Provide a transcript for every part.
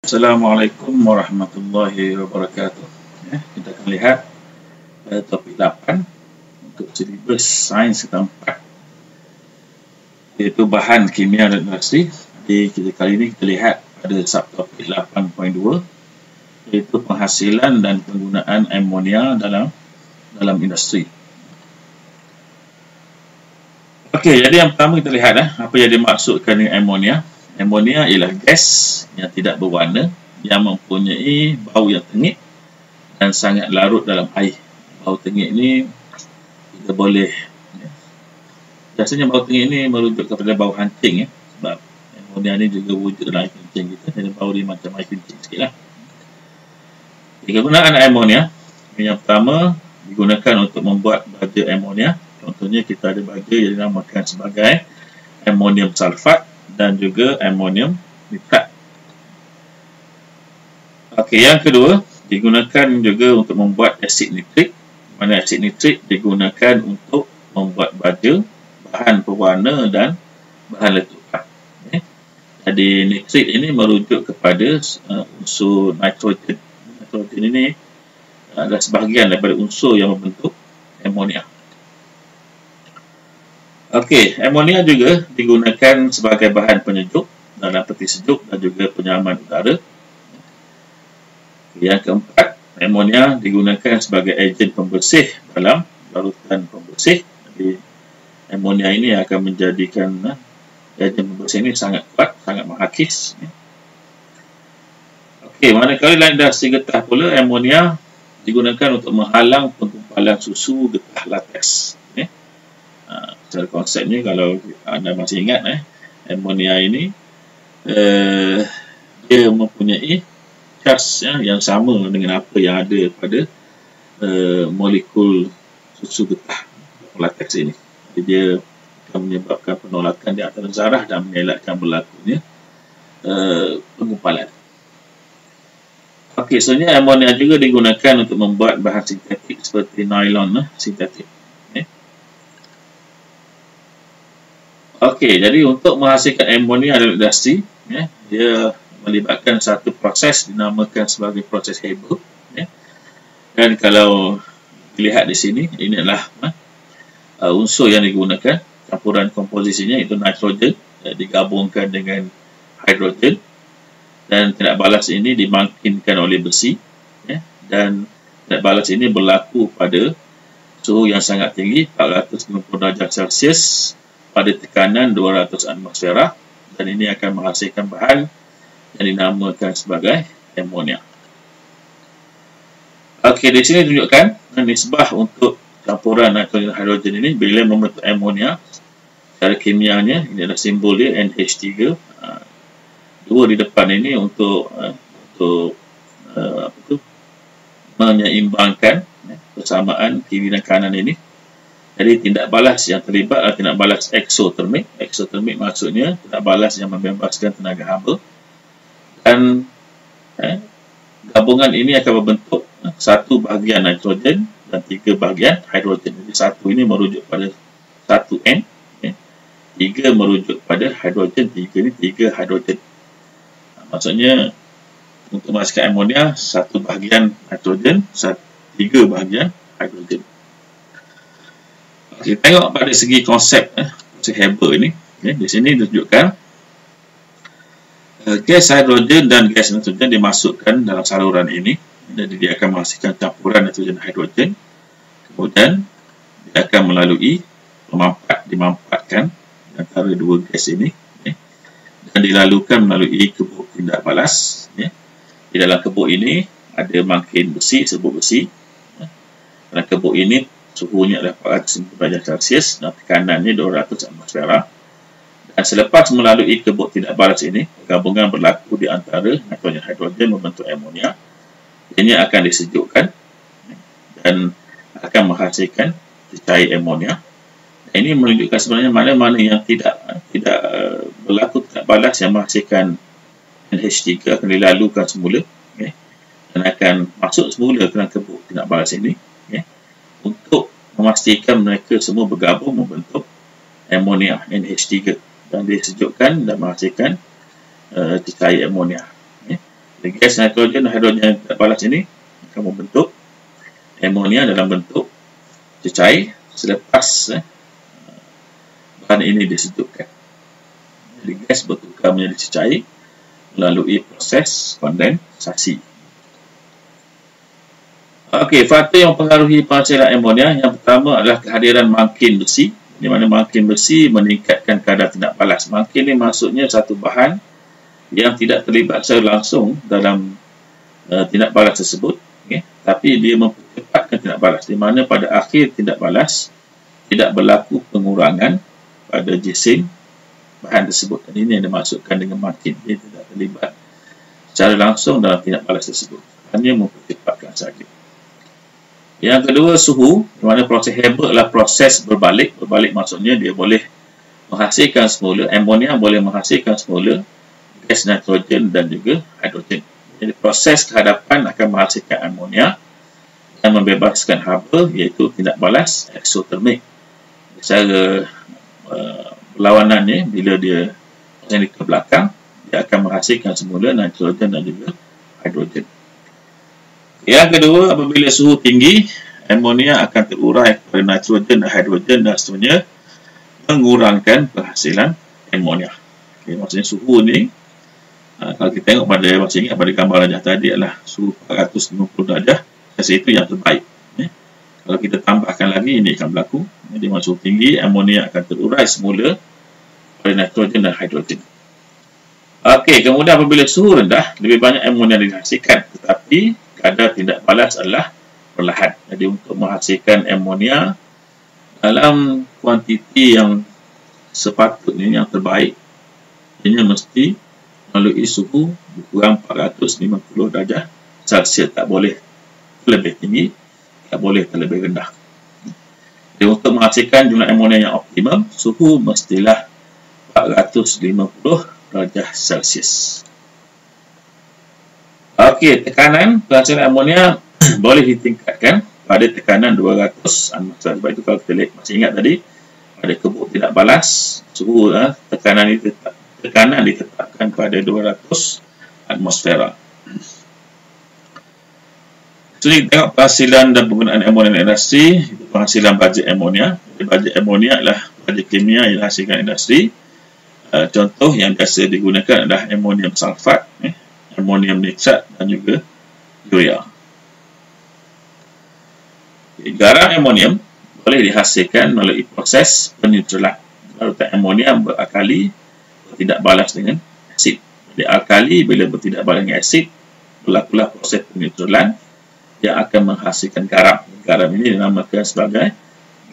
Assalamualaikum warahmatullahi wabarakatuh. Kita akan lihat topik 8 untuk silibus sains keempat, iaitu bahan kimia dan industri. Jadi kali ini kita lihat pada subtopik 8.2, iaitu penghasilan dan penggunaan amonia dalam industri. Okey, jadi yang pertama kita lihat apa yang dimaksudkan dengan amonia. Amonia ialah gas yang tidak berwarna, yang mempunyai bau yang tengik dan sangat larut dalam air. Bau tengik ini kita boleh, biasanya bau tengik ini merujuk kepada bau hancing, sebab amonia ini juga wujud dalam air kencing kita, jadi bau dia macam air kencing sikit lah. Kegunaan amonia, yang pertama digunakan untuk membuat baja amonia. Contohnya kita ada baja yang dinamakan sebagai amonium sulfat dan juga amonium nitrat. Okey, yang kedua digunakan juga untuk membuat asid nitrik. Mana asid nitrik digunakan untuk membuat baja, bahan pewarna dan bahan letupan. Jadi nitrit ini merujuk kepada unsur nitrogen. Nitrogen ini adalah sebahagian daripada unsur yang membentuk amonia. Okey, amonia juga digunakan sebagai bahan penyejuk dalam peti sejuk dan juga penyaman udara. Yang keempat, amonia digunakan sebagai ejen pembersih dalam larutan pembersih. Jadi, amonia ini akan menjadikan ejen pembersih ini sangat kuat, sangat menghakis. Okey, manakala dalam industri getah pula, amonia digunakan untuk menghalang penggumpalan susu getah latex. Secara konsepnya, kalau anda masih ingat, amonia ini dia mempunyai charge yang sama dengan apa yang ada pada molekul susu getah latex ini. Jadi dia akan menyebabkan penolakan di antara zarah dan mengelakkan berlakunya penggumpalan. Okey, sebenarnya amonia juga digunakan untuk membuat bahan sintetik seperti nylon sintetik. Okey, jadi untuk menghasilkan amonia dalam industri, dia melibatkan satu proses dinamakan sebagai proses Haber. Dan kalau dilihat di sini, ini adalah unsur yang digunakan, campuran komposisinya itu nitrogen digabungkan dengan hidrogen, dan tindak balas ini dimangkinkan oleh besi, dan tindak balas ini berlaku pada suhu yang sangat tinggi, 450 darjah Celsius, pada tekanan 200 atmosfera, dan ini akan menghasilkan bahan yang dinamakan sebagai amonia. Okey, di sini tunjukkan nisbah untuk campuran nitrogen hidrogen ini bila membentuk amonia. Secara kimianya, ini adalah simbol dia NH3. Dua di depan ini untuk menyeimbangkan persamaan kiri dan kanan ini. Jadi tindak balas yang terlibat adalah tindak balas eksotermik. Eksotermik maksudnya tindak balas yang membebaskan tenaga haba. Dan gabungan ini akan membentuk satu bahagian nitrogen dan 3 bahagian hidrogen. Jadi satu ini merujuk pada 1N, 3 merujuk pada hidrogen, 3 ini 3 hidrogen. Maksudnya untuk menghasilkan amonia, satu bahagian nitrogen, 3 bahagian hidrogen. Kita tengok pada segi konsep Haber ini. Di sini ditunjukkan gas hidrogen dan gas nitrogen dimasukkan dalam saluran ini. Jadi dia akan menghasilkan campuran nitrogen dan hidrogen. Kemudian dia akan melalui dimampatkan antara dua gas ini, dan dilalukan melalui kebuk tindak balas. Di dalam kebuk ini ada mangkin besi, sebut besi. Dalam kebuk ini suhunya adalah 450 darjah Celsius dan tekanannya 200 atmosfera. Dan selepas melalui kebuk tindak balas ini, gabungan berlaku di antara nitrogen hidrogen membentuk amonia. Ini akan disejukkan dan akan menghasilkan cair amonia. Ini menunjukkan sebenarnya mana-mana yang tidak berlaku tindak balas yang menghasilkan NH3 akan dilalukan semula, dan akan masuk semula ke dalam kebuk tindak balas ini, untuk memastikan mereka semua bergabung membentuk amonia NH3 dan disejukkan dan menghasilkan cair amonia. Gas nitrogen dan hidrogen yang tidak balas ini akan membentuk amonia dalam bentuk cecair selepas bahan ini disedupkan. Jadi gas bertukar menjadi cecair melalui proses kondensasi. Okey, faktor yang mempengaruhi penghasilan amonia yang pertama adalah kehadiran mangkin besi, di mana mangkin besi meningkatkan kadar tindak balas. Mangkin ini maksudnya satu bahan yang tidak terlibat secara langsung dalam tindak balas tersebut, okay? Tapi dia mempercepatkan tindak balas, di mana pada akhir tindak balas tidak berlaku pengurangan pada jisim bahan tersebut. Dan ini yang dimaksudkan dengan mangkin, dia tidak terlibat secara langsung dalam tindak balas tersebut, hanya mempercepatkan sahaja. Yang kedua, suhu, di mana proses Haber adalah proses berbalik. Berbalik maksudnya dia boleh menghasilkan semula, amonia boleh menghasilkan semula gas nitrogen dan juga hidrogen. Jadi proses kehadapan akan menghasilkan amonia dan membebaskan Haber, iaitu tindak balas eksotermik. Secara berlawanannya, bila dia ke belakang, dia akan menghasilkan semula nitrogen dan juga hidrogen. Yang kedua, apabila suhu tinggi, amonia akan terurai kepada nitrogen dan hidrogen dan seterusnya mengurangkan penghasilan amonia. Okay, maksudnya suhu ni, kalau kita tengok pada, masih ingat pada gambar rajah tadi adalah suhu 450 darjah, rasa itu yang terbaik. Kalau kita tambahkan lagi, ini akan berlaku. Jadi suhu tinggi, amonia akan terurai semula pada nitrogen dan hidrogen. Okey, kemudian apabila suhu rendah, lebih banyak amonia dihasilkan, tetapi kadar tindak balas adalah perlahan. Jadi untuk menghasilkan amonia dalam kuantiti yang sepatutnya, yang terbaik, ini mesti melalui suhu kurang 450 darjah Celsius. Tak boleh terlebih tinggi, tak boleh terlebih rendah. Jadi untuk menghasilkan jumlah amonia yang optimum, suhu mestilah 450 darjah Celsius. Okey, tekanan penghasilan amonia boleh ditingkatkan pada tekanan 200 atmosfer. Sebab itu kalau kita lihat, masih ingat tadi pada kebuk tidak balas, suhu tekanan ditetapkan pada 200 atmosfera. Jadi tengok penghasilan dan penggunaan amonia dalam industri, itu penghasilan bajet amonia. Jadi bajet amonia adalah bajet kimia yang dihasilkan industri. Contoh yang biasa digunakan adalah amonium sulfat, amonium nitrat dan juga urea. Garam amonium boleh dihasilkan melalui proses peneutralan. Larutan amonium berakali bertindak balas dengan asid. Jadi alkali bila bertindak balas dengan asid, berlakulah proses peneutralan yang akan menghasilkan garam. Garam ini dinamakan sebagai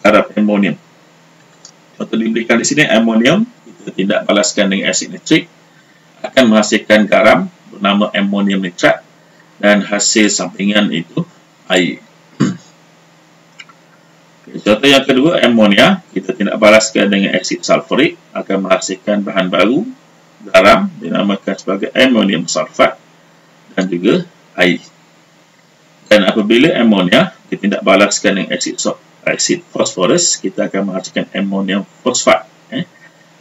garam amonium. Contoh diberikan di sini, amonium kita tindak balaskan dengan asid nitrik akan menghasilkan garam bernama amonium nitrat dan hasil sampingan itu air. Contoh yang kedua, amonia kita tindak balaskan dengan asid sulfurik akan menghasilkan bahan baru, garam dinamakan sebagai amonium sulfat dan juga air. Dan apabila amonia ditindak balaskan dengan asid fosforus, kita akan menghasilkan amonium fosfat.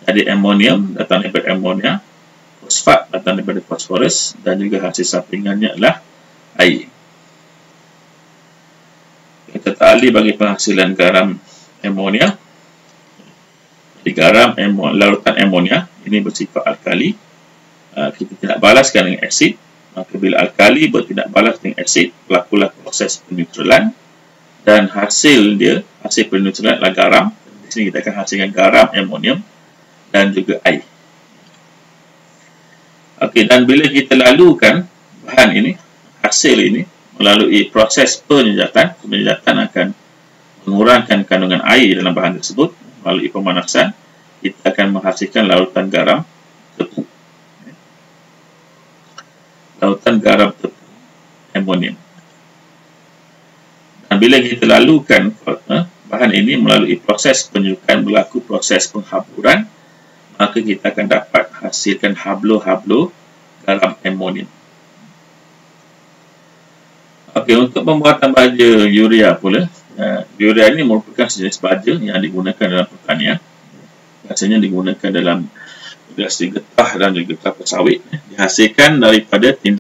Jadi amonium datang daripada amonia, fosfat datang daripada fosforus dan juga hasil sampingannya adalah air. Tata ahli bagi penghasilan garam amonia. Jadi garam larutan amonia ini bersifat alkali. Kita tidak balaskan dengan asid. Maka bila alkali bertindak balas dengan asid, berlakulah proses peneutralan dan hasil peneutralan adalah garam. Di sini kita akan hasilkan garam amonium dan juga air. Okey, dan bila kita lalukan bahan ini, hasil ini melalui proses penyejatan akan mengurangkan kandungan air dalam bahan tersebut. Melalui pemanasan, kita akan menghasilkan larutan garam tepung. Lautan garam tepung amonium. Dan bila kita lalukan bahan ini melalui proses penyukan, berlaku proses penghaburan, maka kita akan dapat hasilkan hablo-hablo garam amonium. Okey, untuk pembuatan baja urea pula, urea ini merupakan sejenis baja yang digunakan dalam pertanian. Biasanya digunakan dalam industri getah dan juga kelapa sawit. Dihasilkan daripada